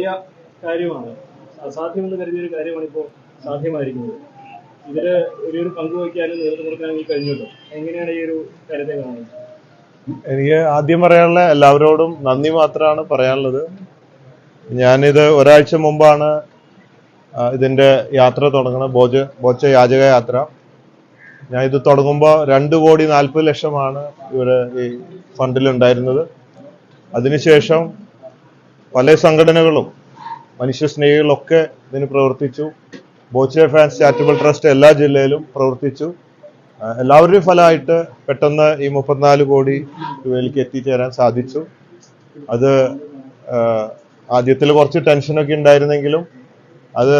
വലിയ കാര്യമാണ്. അസാധ്യമെന്ന് കരുതിയൊരു കാര്യമാണ് ഇപ്പോൾ സാധ്യമായിരിക്കുന്നത്. ഇതില് ഒരു പങ്കുവയ്ക്കാനും നേതൃത്വം കൊടുക്കാനും ഈ കഴിഞ്ഞല്ലോ. എങ്ങനെയാണ് ഈ ഒരു കാര്യത്തെ കാണുന്നത്? എനിക്ക് ആദ്യം പറയാനുള്ള എല്ലാവരോടും നന്ദി മാത്രമാണ് പറയാനുള്ളത്. ഞാനിത് ഒരാഴ്ച മുമ്പാണ് ഇതിന്റെ യാത്ര തുടങ്ങുന്നത്, ബോച്ച യാചക യാത്ര. ഞാൻ ഇത് തുടങ്ങുമ്പോൾ 2,40,00,000 ഇവര് ഈ ഫണ്ടിലുണ്ടായിരുന്നത്. അതിനുശേഷം പല സംഘടനകളും മനുഷ്യസ്നേഹികളൊക്കെ ഇതിന് പ്രവർത്തിച്ചു. ബോച്ചെ ഫാൻസ് ചാരിറ്റബിൾ ട്രസ്റ്റ് എല്ലാ ജില്ലയിലും പ്രവർത്തിച്ചു. എല്ലാവരുടെയും ഫലമായിട്ട് പെട്ടെന്ന് ഈ 34 കോടി രൂപയിലേക്ക് എത്തിച്ചേരാൻ സാധിച്ചു. അത് ആദ്യത്തിൽ കുറച്ച് ടെൻഷനൊക്കെ ഉണ്ടായിരുന്നെങ്കിലും അത്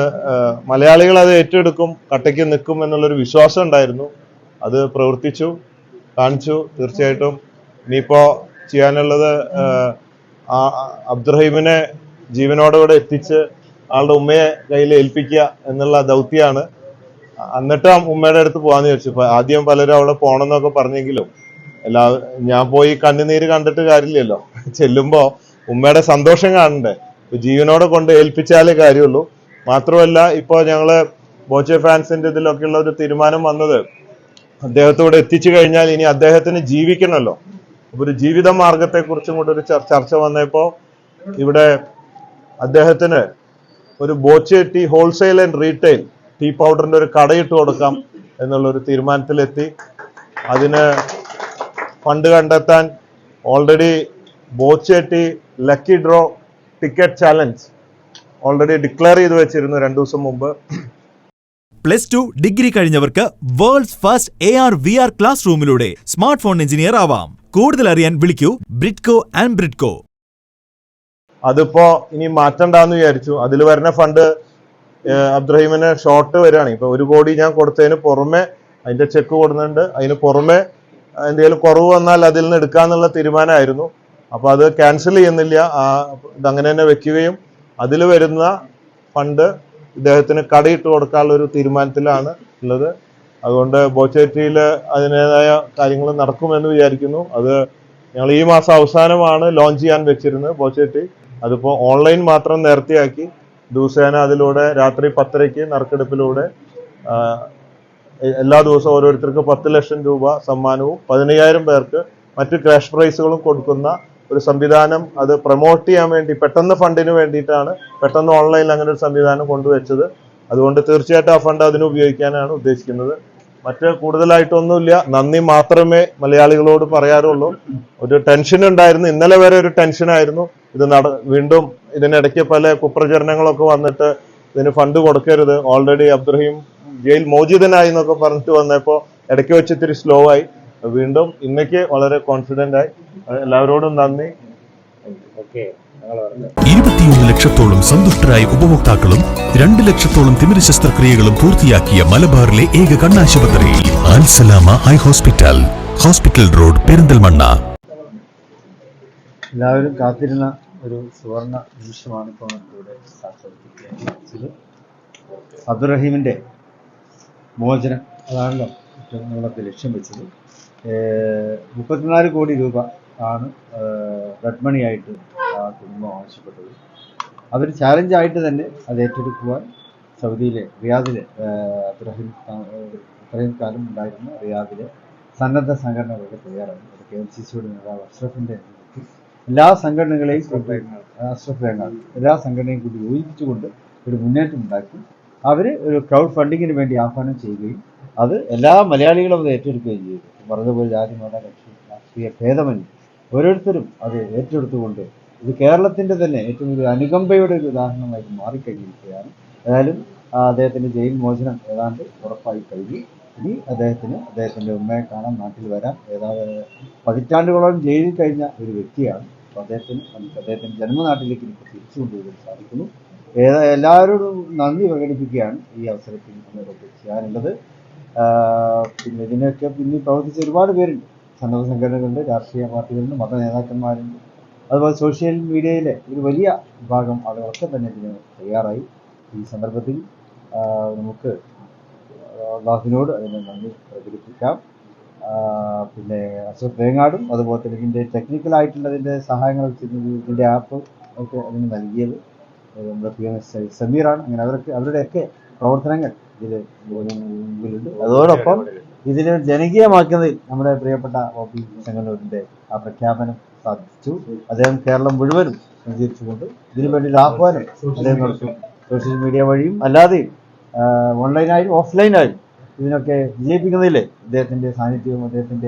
മലയാളികൾ അത് ഏറ്റെടുക്കും, കട്ടയ്ക്ക് നിൽക്കും എന്നുള്ളൊരു വിശ്വാസം ഉണ്ടായിരുന്നു. അത് പ്രവർത്തിച്ചു കാണിച്ചു. തീർച്ചയായിട്ടും ഇനിയിപ്പോ ചെയ്യാനുള്ളത് അബ്ദുറഹീമിനെ ജീവനോടെ എത്തിച്ച് ആളുടെ ഉമ്മയെ കയ്യിൽ ഏൽപ്പിക്കുക എന്നുള്ള ദൗത്യമാണ്. എന്നിട്ട് ഉമ്മയുടെ അടുത്ത് പോകാന്ന് ചോദിച്ചു. ആദ്യം പലരും അവിടെ പോകണമെന്നൊക്കെ പറഞ്ഞെങ്കിലും ഞാൻ പോയി കണ്ണുനീര് കണ്ടിട്ട് കാര്യമില്ലല്ലോ. ചെല്ലുമ്പോ ഉമ്മയുടെ സന്തോഷം കാണണ്ടേ. ജീവനോടെ കൊണ്ട് ഏൽപ്പിച്ചാലേ കാര്യമുള്ളൂ. മാത്രമല്ല ഇപ്പൊ ഞങ്ങള് ബോച്ചെ ഫാൻസിന്റെ ഇതിലൊക്കെയുള്ള ഒരു തീരുമാനം വന്നത്, അദ്ദേഹത്തോടെ എത്തിച്ചു കഴിഞ്ഞാൽ ഇനി അദ്ദേഹത്തിന് ജീവിക്കണമല്ലോ. അപ്പൊ ഒരു ജീവിത മാർഗത്തെ കുറിച്ചും കൂടെ ഒരു ചർച്ച വന്നപ്പോ ഇവിടെ അദ്ദേഹത്തിന് ഒരു Boche tea wholesale and retail tea പൗഡറിന്റെ ഒരു കടയിട്ട് കൊടുക്കാം എന്നുള്ളൊരു തീരുമാനത്തിലെത്തി. അതിന് ഫണ്ട് കണ്ടെത്താൻ already Boche tea lucky draw ticket challenge already declare ചെയ്ത് വെച്ചിരുന്നു 2 ദിവസം മുമ്പ്. +2 ഡിഗ്രി കഴിഞ്ഞവർക്ക് വേൾഡ്സ് ഫസ്റ്റ് AR/VR ക്ലാസ് റൂമിലൂടെ സ്മാർട്ട് ഫോൺ എഞ്ചിനീയർ ആവാം. കൂടുതൽ അറിയാൻ വിളിക്കൂ ബ്രിഡ്കോ ആൻഡ് ബ്രിഡ്കോ. അതിപ്പോ ഇനി മാറ്റണ്ടെന്ന് വിചാരിച്ചു. അതിൽ വരുന്ന ഫണ്ട് അബ്ദുറഹീമിന് ഷോർട്ട് വരികയാണ്. ഇപ്പൊ 1 കോടി ഞാൻ കൊടുത്തതിന് പുറമെ അതിന്റെ ചെക്ക് കൊടുക്കുന്നുണ്ട്. അതിന് പുറമെ എന്തെങ്കിലും കുറവ് വന്നാൽ അതിൽ നിന്ന് എടുക്കാന്നുള്ള തീരുമാനമായിരുന്നു. അപ്പൊ അത് ക്യാൻസൽ ചെയ്യുന്നില്ല, ഇതങ്ങനെ തന്നെ വെക്കുകയും അതിൽ വരുന്ന ഫണ്ട് ഇദ്ദേഹത്തിന് കടയിട്ട് കൊടുക്കാനുള്ള ഒരു തീരുമാനത്തിലാണ് ഉള്ളത്. അതുകൊണ്ട് ബോച്ചേറ്റിയിൽ അതിൻ്റെതായ കാര്യങ്ങൾ നടക്കുമെന്ന് വിചാരിക്കുന്നു. അത് ഞങ്ങൾ ഈ മാസം അവസാനമാണ് ലോഞ്ച് ചെയ്യാൻ വെച്ചിരുന്നത് ബോച്ചേറ്റി. അതിപ്പോൾ ഓൺലൈൻ മാത്രം നേരത്തെയാക്കി. ദിവസേന അതിലൂടെ രാത്രി 10:30 നറുക്കെടുപ്പിലൂടെ എല്ലാ ദിവസവും ഓരോരുത്തർക്ക് 10 ലക്ഷം രൂപ സമ്മാനവും 15,000 പേർക്ക് മറ്റ് ക്യാഷ് പ്രൈസുകളും കൊടുക്കുന്ന ഒരു സംവിധാനം, അത് പ്രൊമോട്ട് ചെയ്യാൻ വേണ്ടി പെട്ടെന്ന് ഫണ്ടിന് വേണ്ടിയിട്ടാണ് പെട്ടെന്ന് ഓൺലൈനിൽ അങ്ങനെ ഒരു സംവിധാനം കൊണ്ടുവച്ചത്. അതുകൊണ്ട് തീർച്ചയായിട്ടും ആ ഫണ്ട് അതിന് ഉപയോഗിക്കാനാണ് ഉദ്ദേശിക്കുന്നത്. മറ്റ് കൂടുതലായിട്ടൊന്നുമില്ല. നന്ദി മാത്രമേ മലയാളികളോട് പറയാറുള്ളൂ. ഒരു ടെൻഷൻ ഉണ്ടായിരുന്നു, ഇന്നലെ വരെ ഒരു ടെൻഷനായിരുന്നു. ഇത് വീണ്ടും ഇതിനിടയ്ക്ക് പല കുപ്രചരണങ്ങളൊക്കെ വന്നിട്ട് ഇതിന് ഫണ്ട് കൊടുക്കരുത്, ഓൾറെഡി അബ്ദുറഹീം ജയിൽ മോചിതനായി എന്നൊക്കെ പറഞ്ഞിട്ട് വന്നപ്പോൾ ഇടയ്ക്ക് വെച്ച് ഇത്തിരി സ്ലോ ആയി. വീണ്ടും ഇന്നേക്ക് വളരെ കോൺഫിഡന്റ് ആയി. എല്ലാവരോടും നന്ദി. 21 ലക്ഷത്തോളം സന്തുഷ്ടരായ ഉപഭോക്താക്കളും 2 ലക്ഷത്തോളം തിമിര ശസ്ത്രക്രിയകളും പൂർത്തിയാക്കിയ മലബാറിലെ ഏക കണ്ണാശുപത്രി Al Salama high hospital, hospital road, Perinthalmanna. എല്ലാവരും കാത്തിരുന്ന ഒരു സുവർണ നിമിഷമാണ് ഇപ്പോൾ ഇവിടെ സാക്ഷാത്കരിച്ചത്. അബ്ദുറഹീമിന്റെ മോചനം, അതാണല്ലോ നമ്മളൊക്കെ ലക്ഷ്യം വെച്ചത്. 34 കോടി രൂപ ആണ് റെഡ് മണി ആയിട്ട് ആ കുടുംബം ആവശ്യപ്പെട്ടത്. അതൊരു ചാലഞ്ചായിട്ട് തന്നെ അത് ഏറ്റെടുക്കുവാൻ സൗദിയിലെ റിയാദിലെ ഇത്രയും കാലം ഉണ്ടായിരുന്ന റിയാദിലെ സന്നദ്ധ സംഘടനകളൊക്കെ തയ്യാറായി. അത് KMCCയുടെ നേതാവ് അഷ്റഫിന്റെ നേതൃത്വത്തിൽ എല്ലാ സംഘടനകളെയും അഷ്റഫ് വേങ്ങാട് എല്ലാ സംഘടനയും കൂടി യോജിപ്പിച്ചുകൊണ്ട് ഒരു മുന്നേറ്റം ഉണ്ടാക്കി അവർ ഒരു ക്രൗഡ് ഫണ്ടിങ്ങിന് വേണ്ടി ആഹ്വാനം ചെയ്യുകയും അത് എല്ലാ മലയാളികളും അത് ഏറ്റെടുക്കുകയും ചെയ്തു. പറഞ്ഞതുപോലെ ജാതി മത രാഷ്ട്രീയ ഭേദമന്യേ ഓരോരുത്തരും അത് ഏറ്റെടുത്തുകൊണ്ട് ഇത് കേരളത്തിന്റെ തന്നെ ഏറ്റവും ഒരു അനുകമ്പയുടെ ഒരു ഉദാഹരണമായിട്ട് മാറിക്കഴിഞ്ഞിരിക്കുകയാണ്. ഏതായാലും അദ്ദേഹത്തിന്റെ ജയിൽ മോചനം ഏതാണ്ട് ഉറപ്പായി കഴിഞ്ഞു. ഇനി അദ്ദേഹത്തിന്റെ ഉമ്മയെ കാണാൻ നാട്ടിൽ വരാൻ പതിറ്റാണ്ടുകളോളം ജയിലിൽ കഴിഞ്ഞ ഒരു വ്യക്തിയാണ്. അപ്പോൾ അദ്ദേഹത്തിന്റെ ജന്മനാട്ടിലേക്ക് ഇപ്പോൾ തിരിച്ചു കൊണ്ടുവരാൻ സാധിക്കുന്നു. എല്ലാവരോടും നന്ദി പ്രകടിപ്പിക്കുകയാണ് ഈ അവസരത്തിൽ നമ്മളൊക്കെ ചെയ്യാനുള്ളത്. പിന്നെ ഇതിനൊക്കെ പിന്നിൽ പ്രവർത്തിച്ച ഒരുപാട് പേരുണ്ട്. സന്നദ്ധ സംഘടനകളുണ്ട്, രാഷ്ട്രീയ പാർട്ടികളുണ്ട്, മത നേതാക്കന്മാരുണ്ട്, അതുപോലെ സോഷ്യൽ മീഡിയയിലെ ഒരു വലിയ വിഭാഗം ആളുകളൊക്കെ തന്നെ ഇതിന് തയ്യാറായി. ഈ സന്ദർഭത്തിൽ നമുക്ക് അള്ളാഹുവിനോട് അതിന് നന്ദി പ്രകടിപ്പിക്കാം. പിന്നെ അഷ്റഫ് വേങ്ങാടും അതുപോലെ തന്നെ ഇതിൻ്റെ ടെക്നിക്കലായിട്ടുള്ളതിൻ്റെ സഹായങ്ങൾ ചെയ്യുന്നത്, ഇതിൻ്റെ ആപ്പ് ഒക്കെ അതിന് നൽകിയത് നമ്മുടെ PMS സമീറാണ്. അങ്ങനെ അവരുടെയൊക്കെ പ്രവർത്തനങ്ങൾ ഇതിൽ മുമ്പിലുണ്ട്. അതോടൊപ്പം ഇതിനെ ജനകീയമാക്കുന്നതിൽ നമ്മുടെ പ്രിയപ്പെട്ട OP ചെങ്ങന്നൂരിൻ്റെ ആ പ്രഖ്യാപനം സാധിച്ചു. അദ്ദേഹം കേരളം മുഴുവനും സഞ്ചരിച്ചുകൊണ്ട് ഇതിനു വേണ്ടി ആഹ്വാനം അദ്ദേഹം നടത്തും. സോഷ്യൽ മീഡിയ വഴിയും അല്ലാതെയും ഓൺലൈനായും ഓഫ്ലൈനായും ഇതിനൊക്കെ വിജയിപ്പിക്കുന്നതിൽ അദ്ദേഹത്തിൻ്റെ സാന്നിധ്യവും അദ്ദേഹത്തിൻ്റെ